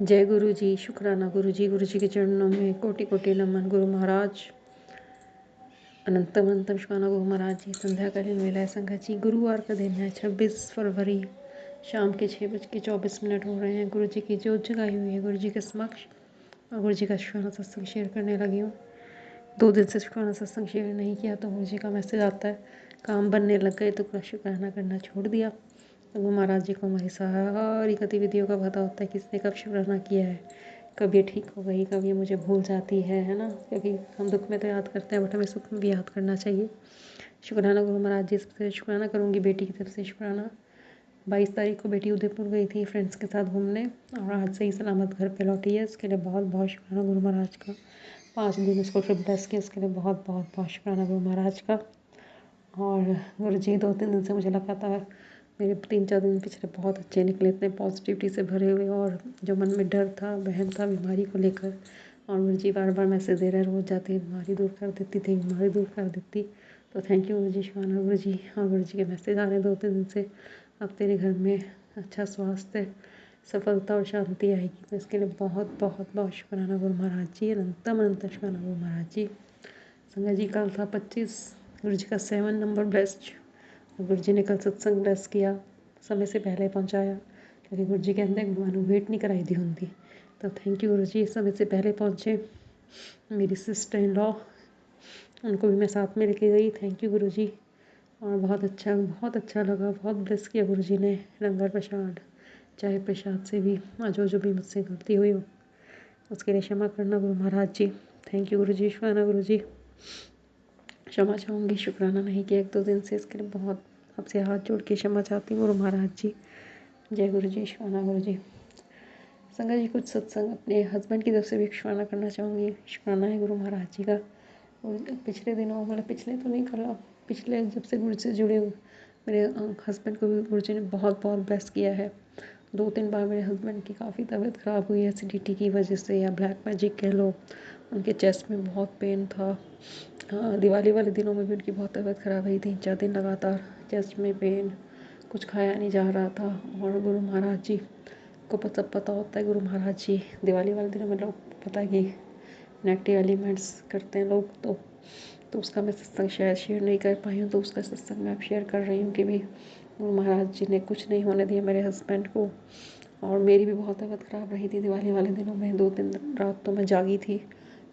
जय गुरु जी। शुक्राना गुरु जी के चरणों में कोटि कोटि नमन। गुरु महाराज अनंतम अनंतम शुक्राना गुरु महाराज जी। संध्याकालीन वेला है संगत जी। गुरुवार का दिन है 26 फरवरी, शाम के 6:24 हो रहे हैं। गुरु जी की जोत जगाई हुई है गुरु जी के समक्ष, और गुरु जी का शुक्राना सत्संग शेयर करने लगी हूँ। 2 दिन से शुक्राना सत्संग शेयर नहीं किया तो गुरु जी का मैसेज आता है काम बनने लग गए, तो शुक्राना करना छोड़ दिया। तो गुरु महाराज जी को हमारी सारी गतिविधियों का पता होता है, किसने कब शुक्राना किया है, कब ये ठीक हो गई, कब ये मुझे भूल जाती है ना। क्योंकि हम दुख में तो याद करते हैं, बट हमें सुख में भी याद करना चाहिए। शुक्राना गुरु महाराज जी से शुक्राना करूँगी। बेटी की तरफ से शुक्राना। 22 तारीख को बेटी उदयपुर गई थी फ्रेंड्स के साथ घूमने, और आज सही सलामत घर पे लौटी है। इसके लिए बहुत बहुत शुक्राना गुरु महाराज का। 5 दिन उसको ट्रिप ब्लेस किया, उसके लिए बहुत बहुत बहुत शुक्राना गुरु महाराज का। और गुरु जी 2-3 दिन से मुझे लगातार मेरे 3-4 दिन पिछले बहुत अच्छे निकले, इतने पॉजिटिविटी से भरे हुए। और जो मन में डर था, वहम था बीमारी को लेकर, और गुरु जी बार बार मैसेज दे रहे, रोज़ जाती बीमारी दूर कर देती थी, बीमारी दूर कर देती। तो थैंक यू गुरु जी, शुक्राना गुरु जी। और गुरु जी के मैसेज आ रहे हैं 2-3 दिन से, अब तेरे घर में अच्छा स्वास्थ्य, सफलता और शांति आएगी। तो इसके लिए बहुत बहुत बहुत शुक्राना गुरु महाराज जी। अनंतम अनंत शुक्राना गुरु महाराज जी। संगत जी कल था 25, गुरु जी का 7 नंबर बेस्ट। गुरु जी ने कल सत्संग ब्लेस किया, समय से पहले पहुंचाया, क्योंकि गुरु जी कहते हैं गुरु वेट नहीं कराई दी होती। तो थैंक यू गुरु जी, समय से पहले पहुंचे। मेरी सिस्टर इन लॉ, उनको भी मैं साथ में लेके गई। थैंक यू गुरु जी। और बहुत अच्छा लगा, बहुत ब्लेस किया गुरु जी ने। लंगर प्रसाद, चाय प्रसाद से भी जो भी मुझसे गलती हुई हो उसके लिए क्षमा करना गुरु महाराज जी। थैंक यू गुरु जी, शुक्राना गुरु जी। क्षमा चाहूँगी, शुक्राना नहीं किया 1-2 दिन से, इसके लिए बहुत आपसे हाथ जोड़ के क्षमा चाहती हूँ गुरु महाराज जी। जय गुरु जी, शुक्राना गुरु जी। संगत जी कुछ सत्संग अपने हस्बैंड की तरफ से भी शुक्राना करना चाहूँगी। शुक्राना है गुरु महाराज जी का। और पिछले दिनों, मतलब पिछले तो नहीं कल, पिछले जब से गुरु से जुड़े हुए मेरे हस्बैंड को भी गुरु जी ने बहुत बहुत ब्लेस किया है। 2-3 बार मेरे हस्बैंड की काफ़ी तबीयत ख़राब हुई है एसिडिटी की वजह से, या ब्लैक मैजिक कह लो। उनके चेस्ट में बहुत पेन था। दिवाली वाले दिनों में भी उनकी बहुत तबीयत ख़राब रही थी, 4 दिन लगातार चेस्ट में पेन, कुछ खाया नहीं जा रहा था। और गुरु महाराज जी को सब पता होता है। गुरु महाराज जी दिवाली वाले दिनों में लोग पता है कि नेगेटिव एलिमेंट्स करते हैं लोग, तो उसका मैं सत्संग शायद शेयर नहीं कर पाई हूँ, तो उसका सत्संग मैं अब शेयर कर रही हूँ कि भी गुरु महाराज जी ने कुछ नहीं होने दिया मेरे हस्बैंड को। और मेरी भी बहुत तबीयत ख़राब रही थी दिवाली वाले दिनों में। 2-3 रात तो मैं जागी थी,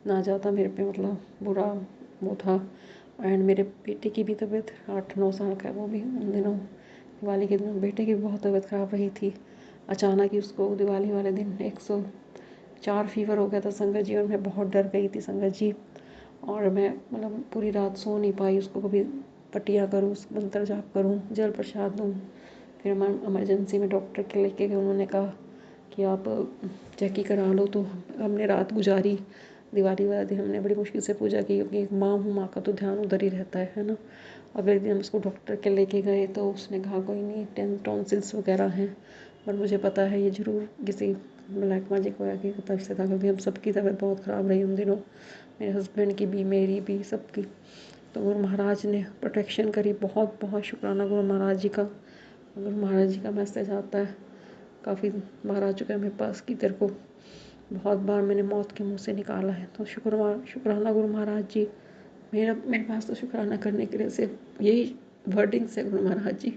ना ज़्यादा मेरे पे मतलब बुरा वो था। एंड मेरे बेटे की भी तबीयत 8-9 साल का है, वो भी उन दिनों दिवाली के दिनों बेटे की भी बहुत तबीयत ख़राब रही थी। अचानक ही उसको दिवाली वाले दिन 104 फीवर हो गया था संगत जी, और मैं बहुत डर गई थी संगत जी। और मैं मतलब पूरी रात सो नहीं पाई, उसको कभी पट्टियाँ करूँ, मंत्र जाप करूँ, जल प्रसाद दूँ। फिर हम इमरजेंसी में डॉक्टर के लेके गए, उन्होंने कहा कि आप चेक ही करा लो। तो हमने रात गुजारी। दिवाली वाले दिन हमने बड़ी मुश्किल से पूजा की, क्योंकि एक माँ हूँ, माँ का तो ध्यान उधर ही रहता है ना। अगले दिन हम उसको डॉक्टर के लेके गए, तो उसने कहा कोई नहीं, टॉन्सिल्स वगैरह हैं। पर मुझे पता है ये ज़रूर किसी ब्लैक मैजिक वगैरह की तरफ से था, क्योंकि हम सबकी तबीयत बहुत ख़राब रही उन दिनों, मेरे हस्बैंड की भी, मेरी भी, सबकी। तो गुरु महाराज ने प्रोटेक्शन करी। बहुत बहुत शुक्राना गुरु महाराज जी का। गुरु महाराज जी का मैसेज आता है, काफ़ी बार आ चुका है मेरे पास कि तेरे को बहुत बार मैंने मौत के मुंह से निकाला है। तो शुक्राना गुरु महाराज जी। मेरे पास तो शुक्राना करने के लिए सिर्फ यही वर्डिंग्स है गुरु महाराज जी,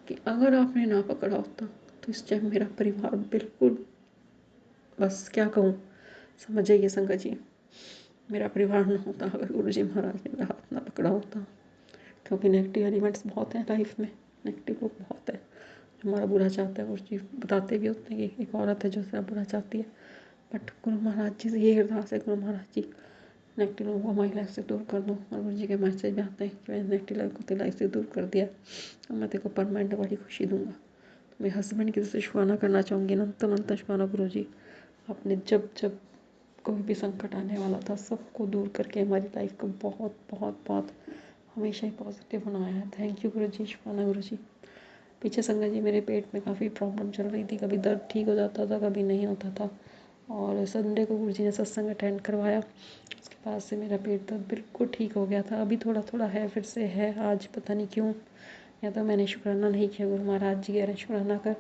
कि अगर आपने ना पकड़ा होता तो इस टाइम मेरा परिवार बिल्कुल, बस क्या कहूँ, समझ जाइए संगत जी, मेरा परिवार ना होता अगर गुरु जी महाराज ने मेरा हाथ ना पकड़ा होता। क्योंकि नेगेटिव एलिमेंट्स बहुत हैं लाइफ में, नेगेटिव लोग बहुत है जो हमारा बुरा चाहता है। गुरु जी बताते भी होते हैं कि एक औरत है जो सिर्फ बुरा चाहती है। बट गुरु महाराज जी से ये अरदास है, गुरु महाराज जी नेगेटिव लोगों को हमारी लाइफ से दूर कर दो। और गुरु जी के मैसेज में आते हैं कि मैंने नेगेटिव लाइफ को तेरी लाइफ से दूर कर दिया, और मैं तेरे को परमानेंट वाली खुशी दूंगा। तो मेरे हस्बैंड की तरफ से शुक्राना करना चाहूँगी, अनंत शुक्राना गुरु जी। आपने जब जब कोई भी संकट आने वाला था, सबको दूर करके हमारी लाइफ को बहुत बहुत बहुत हमेशा ही पॉजिटिव बनाया है। थैंक यू गुरु जी, शुक्राना गुरु जी। पीछे संगत जी मेरे पेट में काफ़ी प्रॉब्लम चल रही थी, कभी दर्द ठीक हो जाता था, कभी नहीं होता था। और संडे को गुरु जी ने सत्संग अटेंड करवाया, उसके बाद से मेरा पेट दर्द बिल्कुल ठीक हो गया था। अभी थोड़ा थोड़ा है, फिर से है आज, पता नहीं क्यों। या तो मैंने शुक्राना नहीं किया, गुरु महाराज जी कह रहे शुक्राना कर।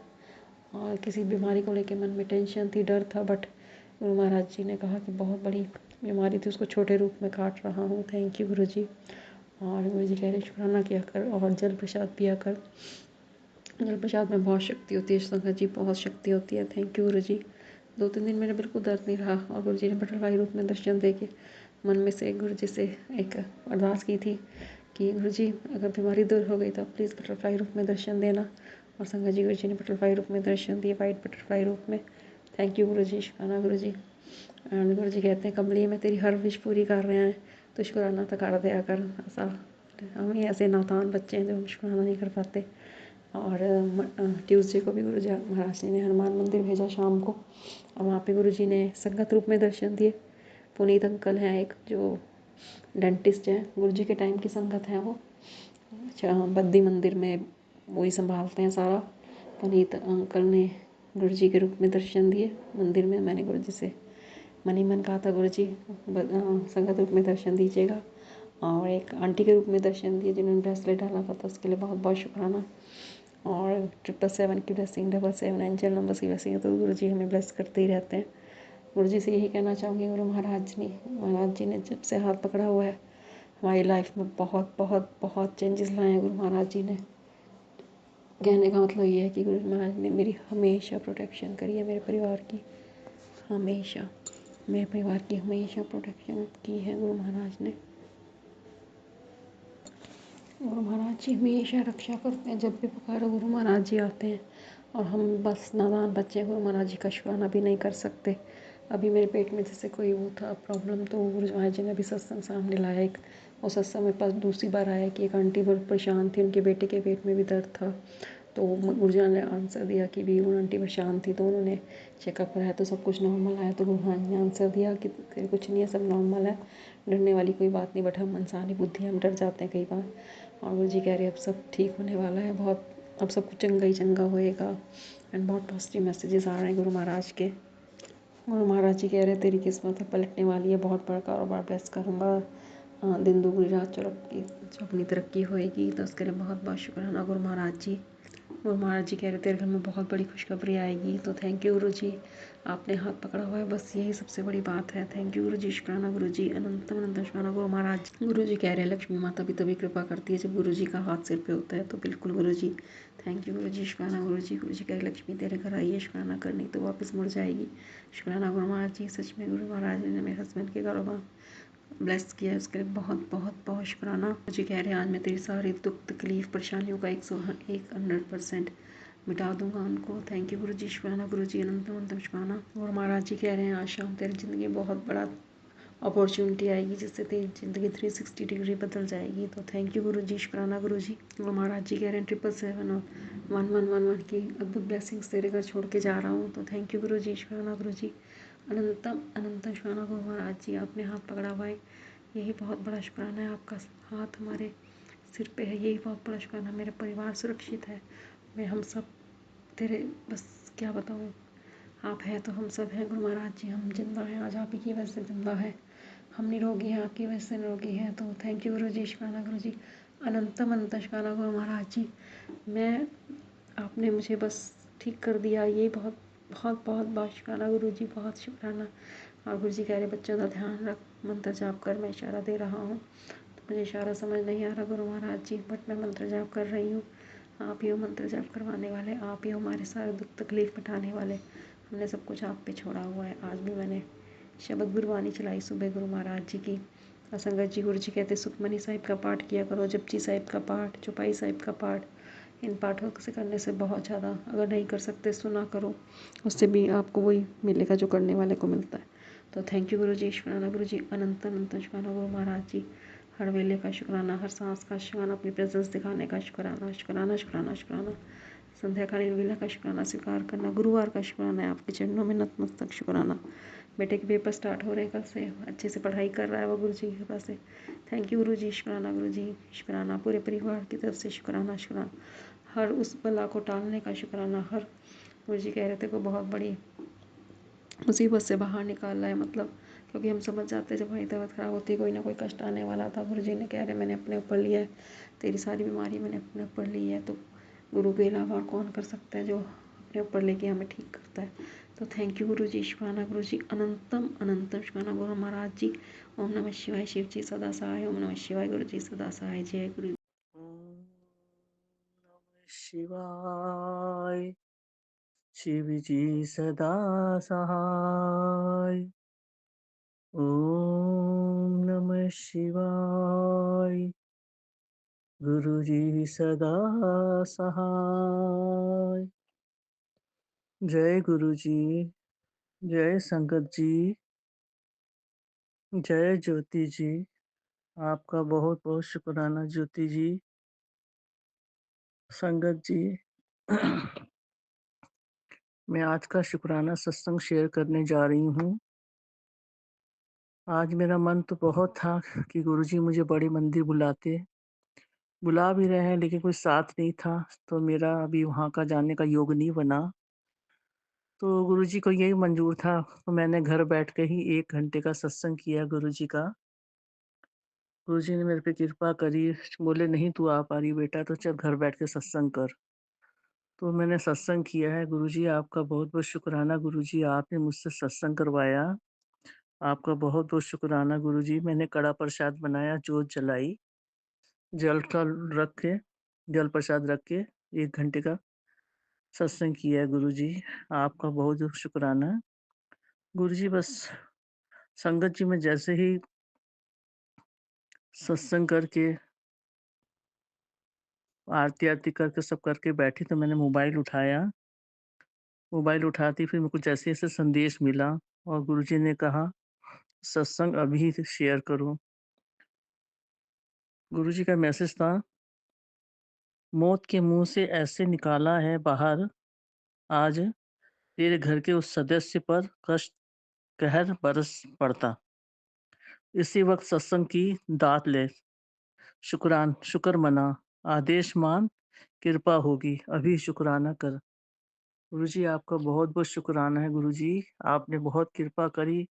और किसी बीमारी को लेकर मन में टेंशन थी, डर था, बट गुरु महाराज जी ने कहा कि बहुत बड़ी बीमारी थी, उसको छोटे रूप में काट रहा हूँ। थैंक यू गुरु जी। और गुरु जी कह रहे शुक्राना किया कर और जल प्रसाद पिया कर। जल प्रसाद में बहुत शक्ति होती है संगत जी, बहुत शक्ति होती है। थैंक यू गुरु जी। 2-3 दिन मेरा बिल्कुल दर्द नहीं रहा और गुरु जी ने बटरफ्लाई रूप में दर्शन दे के मन में से गुरु जी से एक अरदास की थी कि गुरु जी अगर बीमारी दूर हो गई तो प्लीज़ बटरफ्लाई रूप में दर्शन देना। और संगत जी गुरु जी ने बटरफ्लाई रूप में दर्शन दिए, वाइट बटरफ्लाई रूप में। थैंक यू गुरु जी, शुक्राना गुरु जी। एंड गुरु जी कहते हैं कमली में तेरी हर विश पूरी कर रहे हैं तो शुक्राना तो कर दिया कर। ऐसा हम ही ऐसे नादान बच्चे हैं जो हम शुक्राना नहीं कर पाते। और ट्यूसडे को भी गुरु जी महाराज जी ने हनुमान मंदिर भेजा शाम को और वहाँ पे गुरु जी ने संगत रूप में दर्शन दिए। पुनीत अंकल हैं एक जो डेंटिस्ट हैं, गुरु जी के टाइम की संगत है वो। अच्छा, बद्दी मंदिर में वही संभालते हैं सारा। पुनीत अंकल ने गुरु जी के रूप में दर्शन दिए मंदिर में। मैंने गुरु जी से मन ही मन कहा था गुरु जी संगत रूप में दर्शन दीजिएगा। और एक आंटी के रूप में दर्शन दिए जिन्होंने ब्रेसलेट डाला था, तो उसके लिए बहुत बहुत शुक्राना। और 777 की ब्लेसिंग, 77 एंजल नंबर्स की ब्लेसिंग है, तो गुरु जी हमें ब्लेस करते ही रहते हैं। गुरु जी से यही कहना चाहूँगी, गुरु महाराज जी ने जब से हाथ पकड़ा हुआ है हमारी लाइफ में बहुत बहुत बहुत चेंजेस लाए हैं गुरु महाराज जी ने। कहने का मतलब ये है कि गुरु महाराज ने मेरी हमेशा प्रोटेक्शन करी है, मेरे परिवार की हमेशा, मेरे परिवार की हमेशा प्रोटेक्शन की है गुरु महाराज ने। गुरु महाराज जी हमेशा रक्षा करते हैं, जब भी पुकारो गुरु महाराज जी आते हैं। और हम बस नादान बच्चे गुरु महाराज जी का शुक्राना भी नहीं कर सकते। अभी मेरे पेट में जैसे कोई वो था प्रॉब्लम, तो गुरु महाराज जी ने अभी सत्संग सामने लाया एक, और सत्संग में पास दूसरी बार आया कि एक आंटी बहुत परेशान थी, उनके बेटे के पेट में भी दर्द था। तो गुरु जी ने आंसर दिया कि भी वो आंटी परेशान थी, तो उन्होंने चेकअप कराया तो सब कुछ नॉर्मल आया। तो गुरु महाराज ने आंसर दिया कि कुछ नहीं है, सब नॉर्मल है, डरने वाली कोई बात नहीं, बट हम इंसानी बुद्धि हम डर जाते हैं कई बार। और गुरु जी कह रहे अब सब ठीक होने वाला है, बहुत अब सब कुछ चंगा ही चंगा होएगा। एंड बहुत पॉजिटिव मैसेजेस आ रहे हैं गुरु महाराज के। गुरु महाराज जी कह रहे तेरी किस्मत है पलटने वाली है, बहुत बड़ा कारोबार ब्लेस करूँगा, दिन दुगनी रात चौगनी तरक्की होएगी। तो उसके लिए बहुत बहुत शुक्राना गुरु महाराज जी। गुरु महाराज जी कह रहे तेरे घर में बहुत बड़ी खुशखबरी आएगी। तो थैंक यू गुरु जी, आपने हाथ पकड़ा हुआ है, बस यही सबसे बड़ी बात है। थैंक यू गुरु जी, शुक्राना गुरु जी, अनंतम अनंत शुक्राना गुरु महाराज। गुरु जी कह रहे हैं लक्ष्मी माता भी तभी कृपा करती है जब गुरु जी का हाथ सिर पे होता है। तो बिल्कुल गुरु जी, थैंक यू गुरु जी, शुक्राना गुरु जी। गुरु जी कह रहे लक्ष्मी तेरे घर आई है, शुक्राना करनी तो वापस मुड़ जाएगी। शुक्राना गुरु महाराज जी, सच में गुरु महाराज ने मेरे हस्बैंड के कारोबार ब्लेस किया है, उसके लिए बहुत बहुत बहुत शुक्राना। मुझे कह रहे हैं आज मैं तेरी सारी दुख तकलीफ परेशानियों का 100% मिटा दूंगा उनको। थैंक यू गुरु जी, शुक्राना गुरु जी, अनंतम अनंतम शुक्राना। और महाराज जी कह रहे हैं आज शाम तेरी ज़िंदगी बहुत बड़ा अपॉर्चुनिटी आएगी जिससे तेरी ज़िंदगी 360 डिग्री बदल जाएगी। तो थैंक यू गुरु जी, शुक्राना गुरु जी। और महाराज जी कह रहे हैं 777 और 1111 की अद्भुत ब्लेसिंग्स तेरे घर छोड़ के जा रहा हूँ। तो थैंक यू गुरु जी, शुक्राना गुरु जी, अनंतम अनंतम शुक्राना गुरु महाराज जी, आपने हाथ पकड़ा हुआ है, यही बहुत बड़ा शुक्राना है। आपका हाथ हमारे सिर पे है, यही बहुत बड़ा शुक्राना। मेरा परिवार सुरक्षित है, मैं हम सब तेरे बस क्या बताऊँ, आप हैं तो हम सब हैं गुरु महाराज जी। हम जिंदा हैं आज आप ही की वजह से जिंदा है, हम निरोगी हैं आपकी वजह से निरोगी हैं। तो थैंक यू गुरु जी, शुक्राना गुरु जी, अनंतम अनंत शुक्राना गुरु महाराज जी। मैं आपने मुझे बस ठीक कर दिया, ये बहुत बहुत बहुत बहुत शुक्राना गुरु जी, बहुत शुक्राना। और गुरु जी कह रहे बच्चों का ध्यान रख, मंत्र जाप कर, मैं इशारा दे रहा हूँ। तो मुझे इशारा समझ नहीं आ रहा गुरु महाराज जी, बट मैं मंत्र जाप कर रही हूँ। आप ही हो मंत्र जाप करवाने वाले, आप ही हो हमारे सारे दुख तकलीफ मिटाने वाले। हमने सब कुछ आप पे छोड़ा हुआ है। आज भी मैंने शब्द गुरबानी चलाई सुबह गुरु महाराज जी की। संगत जी गुरु जी कहते सुखमनी साहिब का पाठ किया करो, जपजी साहिब का पाठ, चौपाई साहिब का पाठ, इन पाठों से करने से बहुत ज़्यादा, अगर नहीं कर सकते सुना करो, उससे भी आपको वही मिलेगा जो करने वाले को मिलता है। तो थैंक यू गुरु जी, शुक्राना गुरु जी, अनंत अनंत शुक्राना गुरु महाराज जी। हर वेले का शुक्राना, हर सांस का शुक्राना, अपनी प्रेजेंस दिखाने का शुक्राना, शुक्राना शुक्राना शुक्राना। संध्याकालीन वेला का शुक्राना स्वीकार करना, गुरुवार का शुक्राना है, आपके चरणों में नतमस्तक शुक्राना। बेटे के पेपर स्टार्ट हो रहे हैं कल से, अच्छे से पढ़ाई कर रहा है वो गुरु जी की कृपा से। थैंक यू गुरु जी, शुक्राना गुरु जी, शुक्राना। पूरे परिवार की तरफ से शुक्राना शुक्राना। हर उस बला को टालने का शुक्राना। हर गुरु जी कह रहे थे को बहुत बड़ी मुसीबत से बाहर निकाल रहा है, मतलब क्योंकि हम समझ जाते हैं जब हमारी तबीयत ख़राब होती है कोई ना कोई कष्ट आने वाला था। गुरु जी ने कह रहे मैंने अपने ऊपर लिया है, तेरी सारी बीमारी मैंने अपने ऊपर ली है। तो गुरु के अलावा और कौन कर सकता है जो अपने ऊपर लेके हमें ठीक करता है। तो थैंक यू गुरु जी, शुक्राना गुरु जी, अनंतम अनंतम शुक्राना गुरु महाराज जी। ओम नमः शिवाय, शिव जी सदा सहाय। ओम नमः शिवाय, गुरु जी सदा सहाय। जय गुरु। ओम नमः शिवाय, शिव जी सदा सहाय। ओम नमः शिवाय, गुरु जी सदा सहाय। जय गुरु जी, जय संगत जी, जय ज्योति जी। आपका बहुत बहुत शुक्राना ज्योति जी, संगत जी। मैं आज का शुक्राना सत्संग शेयर करने जा रही हूँ। आज मेरा मन तो बहुत था कि गुरुजी मुझे बड़े मंदिर बुला भी रहे हैं, लेकिन कोई साथ नहीं था, तो मेरा अभी वहाँ का जाने का योग नहीं बना। तो गुरुजी को यही मंजूर था, तो मैंने घर बैठ के ही 1 घंटे का सत्संग किया गुरुजी का। गुरुजी ने मेरे पे कृपा करी, बोले नहीं तू आ पा रही बेटा, तो चल घर बैठ के सत्संग कर। तो मैंने सत्संग किया है। गुरुजी आपका बहुत-बहुत शुक्राना गुरुजी, आपने मुझसे सत्संग करवाया। आपका बहुत-बहुत शुक्राना गुरुजी। मैंने कड़ा प्रसाद बनाया, जोत जलाई, जल का रख के जल प्रसाद रख के 1 घंटे का सत्संग किया है गुरुजी। आपका बहुत शुक्राना। गुरुजी बस संगत जी में जैसे ही सत्संग करके, आरती-आरती करके सब करके बैठी, तो मैंने मोबाइल उठाया। मोबाइल उठाते ही फिर मेरे को जैसे-जैसे संदेश मिला और गुरुजी ने कहा सत्संग अभी से शेयर करो। गुरुजी का मैसेज था, मौत के मुँह से ऐसे निकाला है बाहर, आज तेरे घर के उस सदस्य पर कष्ट कहर बरस पड़ता। इसी वक्त सत्संग की दात ले, शुक्र मना, आदेश मान, कृपा होगी, अभी शुक्राना कर। गुरुजी आपका बहुत-बहुत शुक्राना है गुरुजी, आपने बहुत कृपा करी।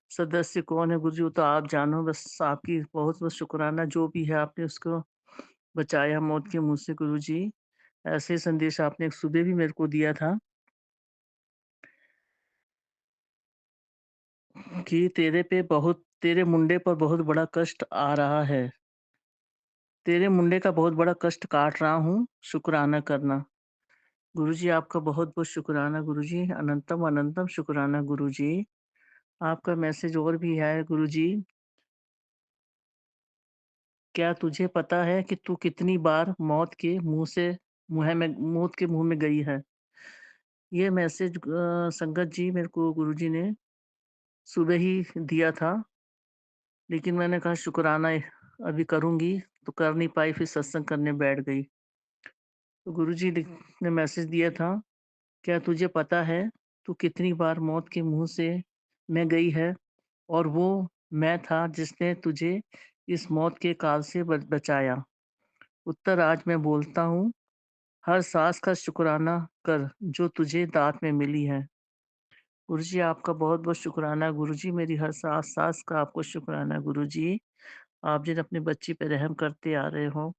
सदस्य कौन है गुरुजी वो तो आप जानो, बस आपकी बहुत-बहुत शुक्राना, जो भी है आपने उसको बचाया मौत के मुँह से गुरुजी। ऐसे ही संदेश आपने सुबह भी मेरे को दिया था कि तेरे मुंडे पर बहुत बड़ा कष्ट आ रहा है। तेरे मुंडे का बहुत बड़ा कष्ट काट रहा हूँ, शुक्राना करना। गुरुजी आपका बहुत-बहुत शुक्राना गुरुजी, अनंतम अनंतम शुक्राना गुरुजी। आपका मैसेज और भी है गुरुजी, क्या तुझे पता है कि तू कितनी बार मौत के मुँह में गई है? ये मैसेज संगत जी मेरे को गुरुजी ने सुबह ही दिया था, लेकिन मैंने कहा शुक्राना अभी करूँगी, तो कर नहीं पाई, फिर सत्संग करने बैठ गई। तो गुरुजी ने मैसेज दिया था, क्या तुझे पता है तू कितनी बार मौत के मुँह से में गई है, और वो मैं था जिसने तुझे इस मौत के काल से बचाया। उत्तर आज मैं बोलता हूँ, हर सांस का शुक्राना कर जो तुझे दात में मिली है। गुरुजी आपका बहुत-बहुत शुक्राना गुरुजी, मेरी हर सांस का आपको शुक्राना गुरुजी। आप जिन अपनी बच्ची पे रहम करते आ रहे हो,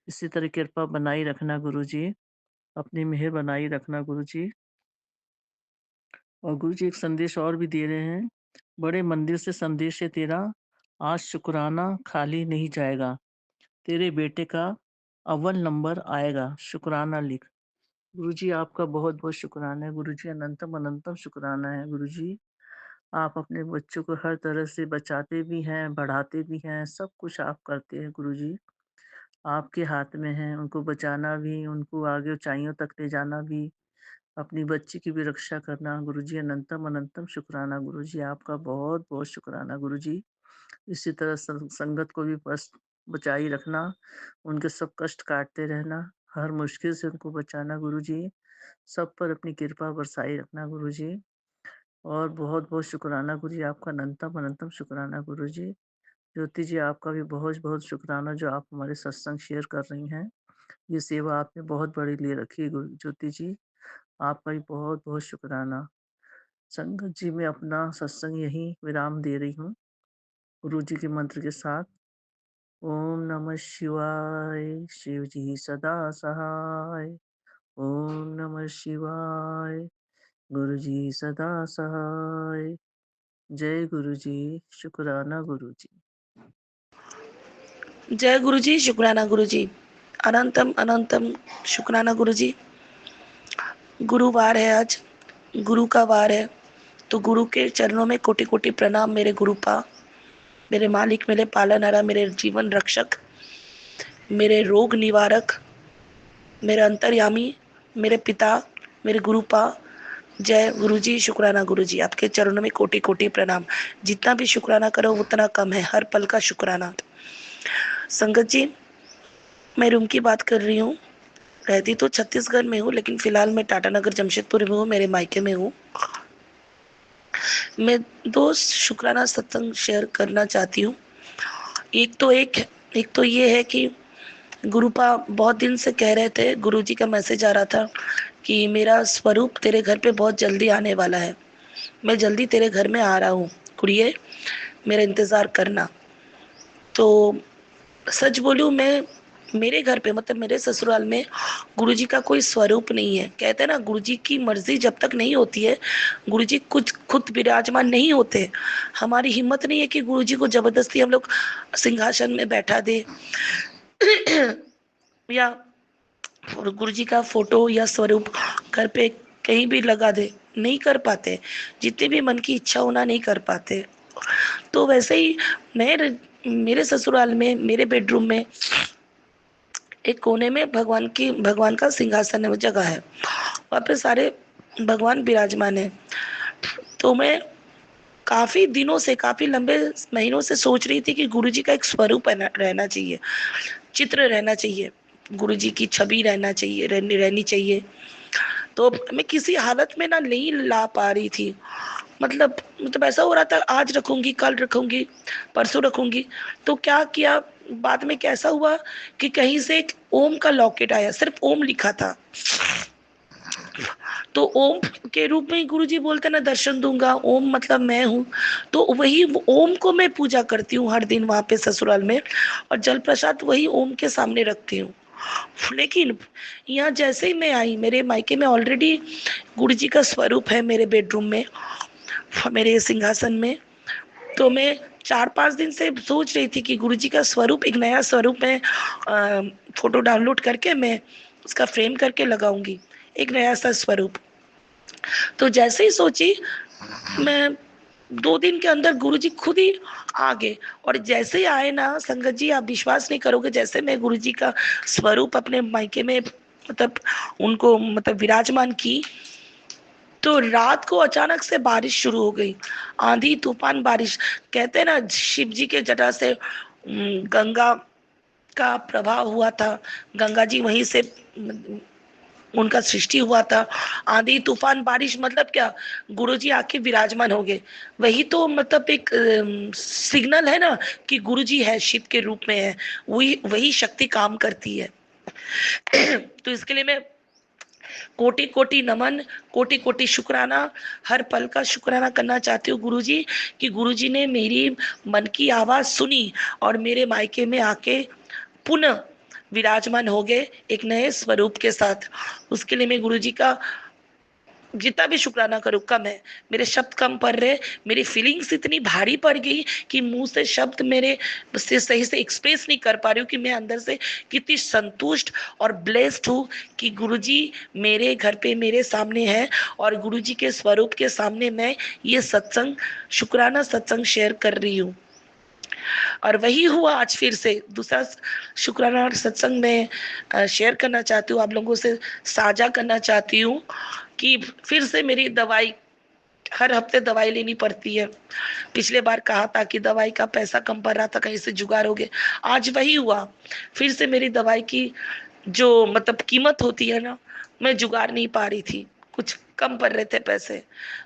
इसी तरह कृपा बनाई रखना गुरुजी, अपनी मेहर बनाई रखना गुरुजी। और गुरुजी एक संदेश और भी दे रहे हैं, बड़े मंदिर से संदेश है तेरा, आज शुक्राना खाली नहीं जाएगा, तेरे बेटे का अव्वल नंबर आएगा, शुक्राना लिख। गुरुजी आपका बहुत-बहुत शुक्राना है गुरुजी, अनंतम अनंतम शुक्राना है गुरुजी। आप अपने बच्चों को हर तरह से बचाते भी हैं, बढ़ाते भी हैं, सब कुछ आप करते हैं गुरुजी। आपके हाथ में है उनको बचाना भी, उनको आगे ऊँचाइयों तक ले जाना भी, अपनी बच्ची की भी रक्षा करना। गुरुजी अनंतम अनंतम शुक्राना गुरुजी, आपका बहुत-बहुत शुक्राना गुरुजी। इसी तरह संगत को भी बस बचाई रखना, उनके सब कष्ट काटते रहना, हर मुश्किल से उनको बचाना गुरुजी। सब पर अपनी कृपा बरसाई रखना गुरुजी। और बहुत-बहुत शुक्राना गुरुजी, आपका अनंतम अनंतम शुक्राना गुरुजी। ज्योति जी आपका भी बहुत-बहुत शुक्राना, जो आप हमारे सत्संग शेयर कर रही हैं। ये सेवा आपने बहुत बड़ी ले रखी है गुरु ज्योति जी, आपका भी बहुत-बहुत शुक्राना। संगत जी मैं अपना सत्संग यहीं विराम दे रही हूँ, गुरु जी के मंत्र के साथ। ओम नमः शिवाय, शिव जी सदा सहाय। ओम नमः शिवाय। गुरु जी सदा सहाय। जय गुरु जी। शुक्राना गुरु जी। जय गुरु जी, शुक्राना गुरु जी, अनंतम अनंतम शुक्राना गुरु जी। गुरुवार है आज, गुरु का वार है, तो गुरु के चरणों में कोटि कोटि प्रणाम। मेरे गुरुपा, मेरे मालिक, मेरे पालनहारा, मेरे जीवन रक्षक, मेरे रोग निवारक, मेरे अंतर्यामी, मेरे पिता, मेरे गुरुपा। जय गुरु जी, शुक्राना गुरु जी। आपके चरणों में कोटि कोटि प्रणाम। जितना भी शुक्राना करो उतना कम है, हर पल का शुक्राना। संगत जी, मैं रूम की बात कर रही हूँ। रहती तो छत्तीसगढ़ में हूँ, लेकिन फिलहाल मैं टाटानगर जमशेदपुर में हूँ, मेरे मायके में हूँ। मैं दो शुक्राना सत्संग शेयर करना चाहती हूँ। एक तो ये है कि गुरुपा बहुत दिन से कह रहे थे, गुरुजी का मैसेज आ रहा था कि मेरा स्वरूप तेरे घर पे बहुत जल्दी आने वाला है, मैं जल्दी तेरे घर में आ रहा हूँ कुड़िए, मेरा इंतजार करना। तो सच बोलूं, मैं मेरे घर पे मतलब मेरे ससुराल में गुरुजी का कोई स्वरूप नहीं है। कहते हैं ना, गुरुजी की मर्जी जब तक नहीं होती है, गुरुजी कुछ खुद विराजमान नहीं होते। हमारी हिम्मत नहीं है कि गुरुजी को जबरदस्ती हम लोग सिंहासन में बैठा दे या गुरुजी का फोटो या स्वरूप घर पे कहीं भी लगा दे। नहीं कर पाते, जितनी भी मन की इच्छा होना नहीं कर पाते। तो वैसे ही मेरे ससुराल में, मेरे बेडरूम में एक कोने में भगवान का सिंहासन है, जगह है, वहाँ पे सारे भगवान विराजमान है। तो मैं काफी दिनों से, काफी लंबे महीनों से सोच रही थी कि गुरुजी का एक स्वरूप रहना चाहिए, चित्र रहना चाहिए, गुरुजी की छवि रहनी चाहिए। तो मैं किसी हालत में ना नहीं ला पा रही थी। मतलब ऐसा हो रहा था, आज रखूंगी, कल रखूंगी, परसों रखूंगी। तो क्या किया, बाद में कैसा हुआ कि कहीं से एक ओम का लॉकेट आया, सिर्फ ओम लिखा था। तो ओम के रूप में गुरुजी बोलते ना, दर्शन दूंगा, ओम मतलब मैं हूँ। तो वही ओम को मैं पूजा करती हूँ हर दिन वहां पे ससुराल में, और जल प्रसाद वही ओम के सामने रखती हूँ। लेकिन यहाँ जैसे ही मैं आई, मेरे मायके में ऑलरेडी गुरुजी का स्वरूप है मेरे बेडरूम में, मेरे सिंहासन में। तो मैं 4-5 दिन से सोच रही थी कि गुरुजी का स्वरूप, एक नया स्वरूप में फोटो डाउनलोड करके मैं उसका फ्रेम करके लगाऊंगी, एक नया सा स्वरूप। तो जैसे ही सोची, मैं 2 दिन के अंदर गुरुजी खुद ही आ गए। और जैसे ही आए ना संगत जी, आप विश्वास नहीं करोगे, जैसे मैं गुरुजी का स्वरूप अपने मायके में मतलब उनको मतलब विराजमान की, तो रात को अचानक से बारिश शुरू हो गई, आंधी तूफान बारिश। कहते हैं ना, शिव जी के जटा से गंगा का प्रभाव हुआ था, गंगा जी वहीं से उनका सृष्टि हुआ था। आंधी तूफान बारिश मतलब क्या, गुरुजी आके विराजमान हो गए। वही तो मतलब एक सिग्नल है ना कि गुरुजी है, शिव के रूप में है, वही वही शक्ति काम करती है। तो इसके लिए मैं कोटि कोटि नमन, कोटि कोटि शुक्राना, हर पल का शुक्राना करना चाहती हूँ गुरुजी, कि गुरुजी ने मेरी मन की आवाज सुनी और मेरे मायके में आके पुनः विराजमान हो गए एक नए स्वरूप के साथ। उसके लिए मैं गुरुजी का जितना भी शुक्राना करूँ कम है, मेरे शब्द कम पड़ रहे। मेरी फीलिंग्स इतनी भारी पड़ गई कि मुंह से शब्द मेरे से सही से एक्सप्रेस नहीं कर पा रही हूँ कि मैं अंदर से कितनी संतुष्ट और ब्लेस्ड हूँ कि गुरुजी मेरे घर पे मेरे सामने है, और गुरुजी के स्वरूप के सामने मैं ये सत्संग, शुक्राना सत्संग शेयर कर रही हूँ। और वही हुआ, आज फिर से दूसरा शुक्राना सत्संग में शेयर करना चाहती हूँ, आप लोगों से साझा करना चाहती हूँ कि फिर से मेरी दवाई, हर हफ्ते दवाई लेनी पड़ती है। पिछले बार कहा था कि दवाई का पैसा कम पड़ रहा था, कहीं से जुगाड़ हो गए। आज वही हुआ, फिर से मेरी दवाई की जो मतलब कीमत होती है ना, मैं जुगाड़ नहीं पा रही थी, कुछ कम पड़ रहे थे पैसे।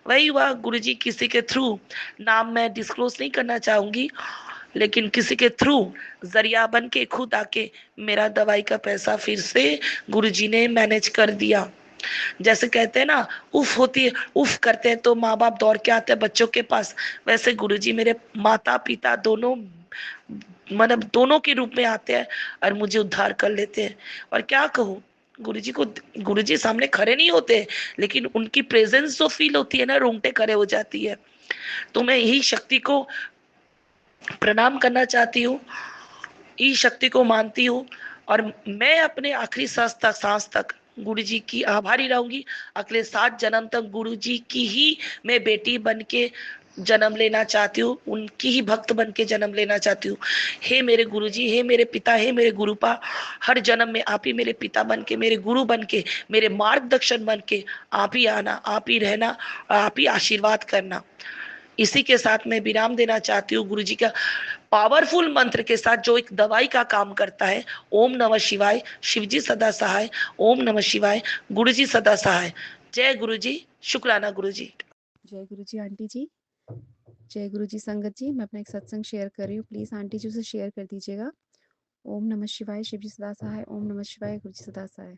वही हुआ, गुरुजी किसी के थ्रू, नाम मैं डिस्क्लोज नहीं करना चाहूंगी, लेकिन किसी के थ्रू जरिया बन के खुद आके मेरा दवाई का पैसा फिर से गुरुजी ने मैनेज कर दिया। जैसे कहते हैं ना, उफ होती है, उफ करते हैं तो माँ बाप दौड़ के आते हैं बच्चों के पास, वैसे गुरुजी मेरे माता पिता दोनों, मतलब दोनों के रूप में आते हैं और मुझे उद्धार कर लेते हैं। और क्या कहूँ, गुरुजी सामने खड़े नहीं होते, लेकिन उनकी प्रेजेंस जो फील होती है ना, रोंगटे खड़े हो जाती है। तो मैं यही शक्ति को प्रणाम करना चाहती हूँ, इस शक्ति को मानती हूँ, और मैं अपने आखिरी सांस तक गुरु जी की आभारी रहूंगी। अगले 7 जन्म तक गुरु जी की ही मैं बेटी बन के जन्म लेना चाहती हूँ, उनकी ही भक्त बन के जन्म लेना चाहती हूँ। हे मेरे गुरु जी, हे मेरे पिता, हे मेरे गुरुपा, हर जन्म में आप ही मेरे पिता बन के, मेरे गुरु बन के, मेरे मार्गदर्शन बन के आप ही आना, आप ही रहना, आप ही आशीर्वाद करना। इसी के साथ मैं विराम देना चाहती हूँ गुरु जी का पावरफुल मंत्र के साथ, जो एक दवाई का काम करता है। ओम नमः शिवाय, शिवजी सदा सहाय। ओम नमः शिवाय, गुरु जी सदा सहाय। जय गुरु जी, शुक्राना गुरु जी। जय गुरु जी आंटी जी, जय गुरु जी संगत जी। मैं अपना एक सत्संग शेयर कर रही हूँ, प्लीज़ आंटी जी उसे शेयर कर दीजिएगा। ओम नमः शिवाय, शिव जी सदा सहाय। ओम नमः शिवाय, गुरु जी सदा सहाय।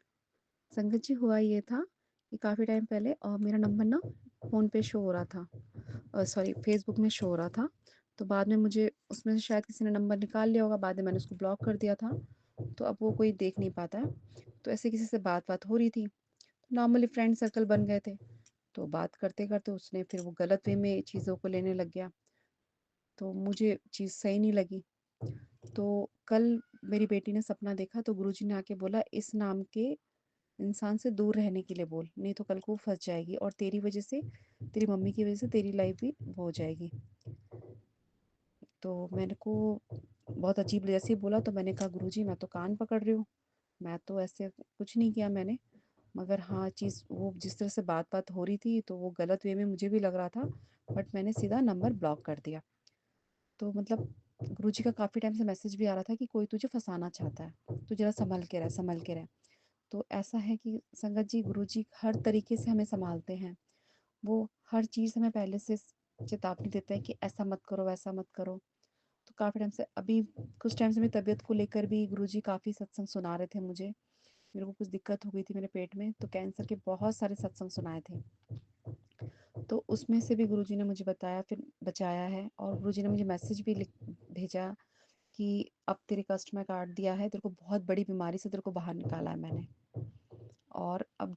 संगत जी हुआ ये था कि काफ़ी टाइम पहले मेरा नंबर ना फ़ोन पे शो हो रहा था, सॉरी फेसबुक में शो हो रहा था। तो बाद में मुझे उसमें से शायद किसी ने नंबर निकाल लिया होगा, बाद में मैंने उसको ब्लॉक कर दिया था। तो अब वो कोई देख नहीं पाता है। तो ऐसे किसी से बात हो रही थी, नॉर्मली फ्रेंड सर्कल बन गए थे। तो बात करते करते उसने फिर वो गलत वे में चीज़ों को लेने लग गया, तो मुझे चीज़ सही नहीं लगी। तो कल मेरी बेटी ने सपना देखा, तो गुरुजी ने आके बोला इस नाम के इंसान से दूर रहने के लिए बोल, नहीं तो कल को फंस जाएगी और तेरी वजह से, तेरी मम्मी की वजह से तेरी लाइफ भी वो हो जाएगी। तो मैंने को बहुत अजीब जैसे ही बोला, तो मैंने कहा गुरुजी मैं तो कान पकड़ रही हूँ, मैं तो ऐसे कुछ नहीं किया मैंने। मगर हाँ, चीज़ वो जिस तरह से बात हो रही थी तो वो गलत वे में मुझे भी लग रहा था, बट मैंने सीधा नंबर ब्लॉक कर दिया। तो मतलब गुरुजी का काफ़ी टाइम से मैसेज भी आ रहा था कि कोई तुझे फंसाना चाहता है, तू जरा संभल के रह, संभल के रह। तो ऐसा है कि संगत जी गुरुजी हर तरीके से हमें संभालते हैं। वो हर चीज़ हमें पहले से चेतावनी देते हैं कि ऐसा मत करो, वैसा मत करो। तो काफ़ी टाइम से, अभी कुछ टाइम से मेरी तबीयत को लेकर भी गुरुजी काफ़ी सत्संग सुना रहे थे मुझे। मेरे को कुछ दिक्कत हो गई थी मेरे पेट में, तो कैंसर के बहुत सारे सत्संग सुनाए थे। तो उसमें से भी गुरुजी ने मुझे बताया, फिर बचाया है। और गुरुजी ने मुझे मैसेज भी भेजा कि अब तेरे कस्टमर कार्ड दिया है, तेरे को बहुत बड़ी बीमारी से तेरे को बाहर निकाला है मैंने, और अब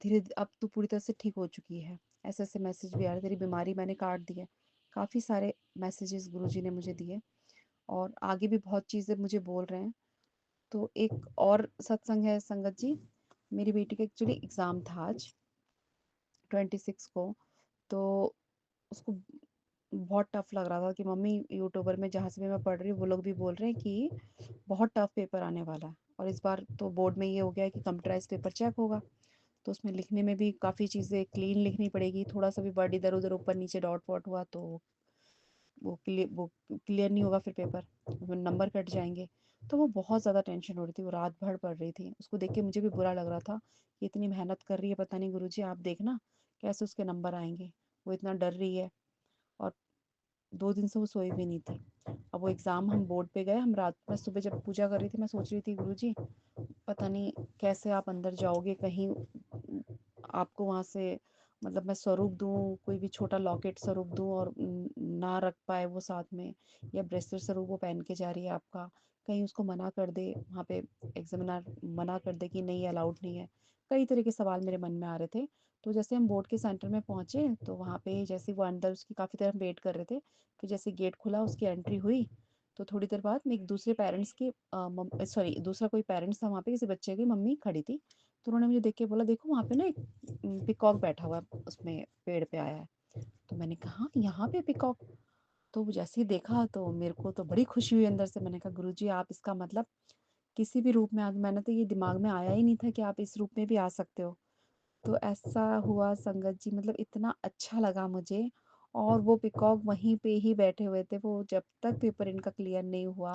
तू पूरी तरह से ठीक हो चुकी है। ऐसे ऐसे मैसेज भी आ रहे, तेरी बीमारी मैंने काट दी है। काफ़ी सारे मैसेजेस गुरुजी ने मुझे दिए, और आगे भी बहुत चीज़ें मुझे बोल रहे हैं। तो एक और सत्संग है संगत जी, मेरी बेटी का एक्चुअली एग्ज़ाम था आज 26 को। तो उसको बहुत टफ लग रहा था कि मम्मी यूट्यूबर में जहाँ से भी मैं पढ़ रही हूँ वो लोग भी बोल रहे हैं कि बहुत टफ पेपर आने वाला है। और इस बार तो बोर्ड में ये हो गया है कि कंप्यूटराइज पेपर चेक होगा, तो उसमें लिखने में भी काफ़ी चीज़ें क्लीन लिखनी पड़ेगी। थोड़ा सा भी वर्ड इधर उधर ऊपर नीचे डॉट वॉट हुआ तो वो क्लियर नहीं होगा, फिर पेपर नंबर कट जाएंगे। तो वो बहुत ज़्यादा टेंशन हो रही थी, वो रात भर पढ़ रही थी। उसको देख के मुझे भी बुरा लग रहा था कि इतनी मेहनत कर रही है, पता नहीं गुरुजी आप देखना कैसे उसके नंबर आएंगे। वो इतना डर रही है, और 2 दिन से वो सोई भी नहीं थी। अब वो एग्ज़ाम, हम बोर्ड पे गए, हम रात में, सुबह जब पूजा कर रही थी मैं सोच रही थी गुरुजी पता नहीं कैसे आप अंदर जाओगे, कहीं आपको वहाँ से मतलब मैं स्वरूप दूँ, कोई भी छोटा लॉकेट स्वरूप दूँ और ना रख पाए वो साथ में, या ब्रेसलेट स्वरूप वो पहन के जा रही है आपका, कहीं उसको मना कर दे, वहाँ पे एग्जामिनर मना कर दे कि नहीं अलाउड नहीं है। कई तरह के सवाल मेरे मन में आ रहे थे। तो जैसे हम बोर्ड के सेंटर में पहुँचे, तो वहाँ पे जैसे वो अंदर, उसकी काफ़ी देर हम वेट कर रहे थे, फिर जैसे गेट खुला उसकी एंट्री हुई, तो थोड़ी देर बाद में एक दूसरे पेरेंट्स की सॉरी दूसरा कोई पेरेंट्स था वहाँ पे, किसी बच्चे की मम्मी खड़ी थी। तो उन्होंने मुझे देख के बोला देखो वहाँ पे ना एक पिकॉक बैठा हुआ है, उसमें पेड़ पे आया है। तो मैंने कहा "हाँ, यहाँ पे पिकॉक"। तो जैसे ही देखा तो मेरे को तो बड़ी खुशी हुई अंदर से। मैंने कहा गुरुजी आप इसका मतलब किसी भी रूप में आ, मैंने तो ये दिमाग में आया ही नहीं था कि आप इस रूप में भी आ सकते हो। तो ऐसा हुआ संगत जी, मतलब इतना अच्छा लगा मुझे। और वो पिकॉक वहीं पे ही बैठे हुए थे, वो जब तक पेपर इनका क्लियर नहीं हुआ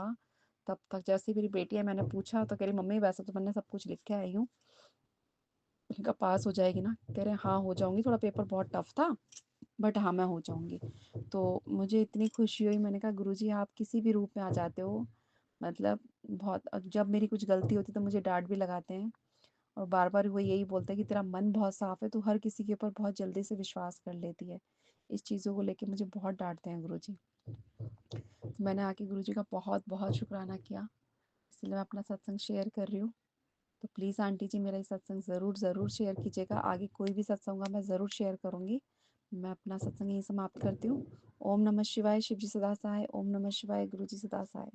तब तक। जैसे मेरी बेटी है, मैंने पूछा तो कह रही मम्मी वैसे तो मैंने सब कुछ लिख के आई हूँ, उनका पास हो जाएगी ना? कह रहे हाँ हो जाऊंगी, थोड़ा पेपर बहुत टफ था बट हाँ मैं हो जाऊंगी। तो मुझे इतनी खुशी हुई, मैंने कहा गुरुजी आप किसी भी रूप में आ जाते हो, मतलब बहुत। जब मेरी कुछ गलती होती तो मुझे डांट भी लगाते हैं, और बार बार वो यही बोलते हैं कि तेरा मन बहुत साफ है, तू हर किसी के ऊपर बहुत जल्दी से विश्वास कर लेती है। इस चीज़ों को लेके मुझे बहुत डांटते हैं गुरुजी। तो मैंने आके गुरुजी का बहुत बहुत शुक्राना किया, इसलिए मैं अपना सत्संग शेयर कर रही हूँ। तो प्लीज़ आंटी जी मेरा ये सत्संग ज़रूर शेयर कीजिएगा। आगे कोई भी सत्संग होगा मैं ज़रूर शेयर करूँगी। मैं अपना सत्संग यहीं समाप्त करती हूँ। ओम नमः शिवाय, शिव जी सदा सहाय। ओम नमः शिवाय, गुरु जी सदा सहाय।